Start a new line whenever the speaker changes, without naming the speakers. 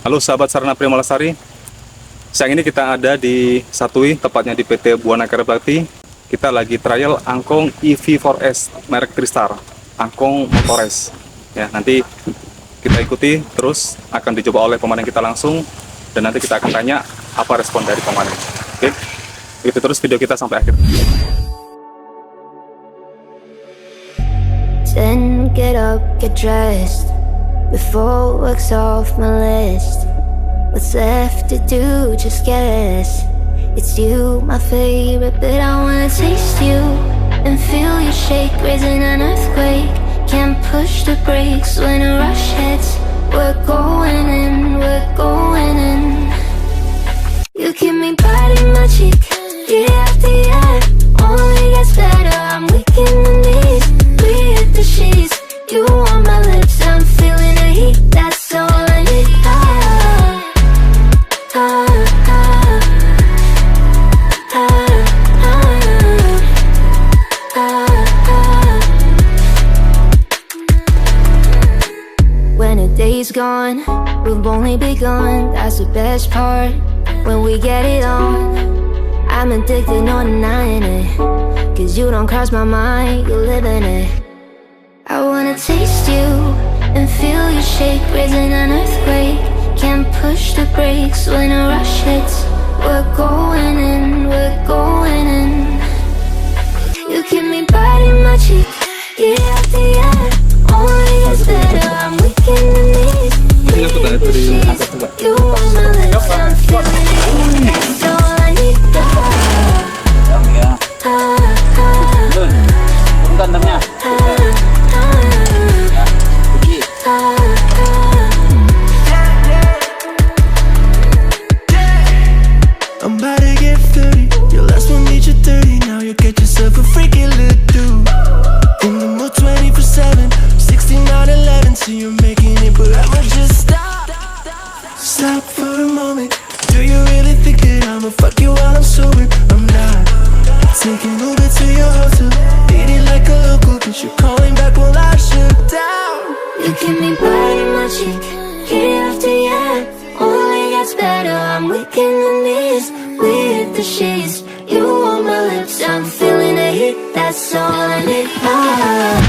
Halo sahabat Sarana Prima Lestari. Siang ini kita ada di Satui, tepatnya di PT Buana Karya Bhakti. Kita lagi trial Angkong Ev4S merek Tristar, Angkong Ev4S. Ya, nanti kita ikuti terus, akan dicoba oleh pemanen kita langsung, dan nanti kita akan tanya apa respon dari pemanen. Oke, ikuti terus video kita sampai akhir.
Then get up, get dressed before work's off my list. What's left to do, just guess. It's you, my favorite, but I wanna taste you and feel you shake, raising an earthquake. Can't push the brakes when a rush hits. We're going in, we're going in. You keep me biting my cheek, year after year. Only gets better, I'm weak in the knees. We hit the sheets, you on my lips, I'm feeling the heat, that's all I need. When a day's gone, we've only begun, that's the best part. When we get it on, I'm addicted, no denying it. Cause you don't cross my mind, you live in it. I wanna taste you and feel you shake, raising an earthquake. Can't push the brakes when a rush hits. We're going in, we're going in. You keep me biting my cheek, year after year. Only gets better, I'm weak in the knees. You on my lips, I'm feeling it. That's all I need.
Tandemnya.
I'm about to get 30. Your last one made you 30. Now you get yourself a freaking little dude. In the mood 24/7, 6911. So you're making it, but I'ma just stop. Stop for a moment. Do you really think that I'ma fuck you while I'm sober? I'm not. Taking Uber to your hotel, eating like a local, cause you're calling back while I shut down.
You keep me biting my cheek, year after year. Only gets better, I'm weak in the knees. We hit the sheets, you on my lips, I'm feeling the heat, that's all I need.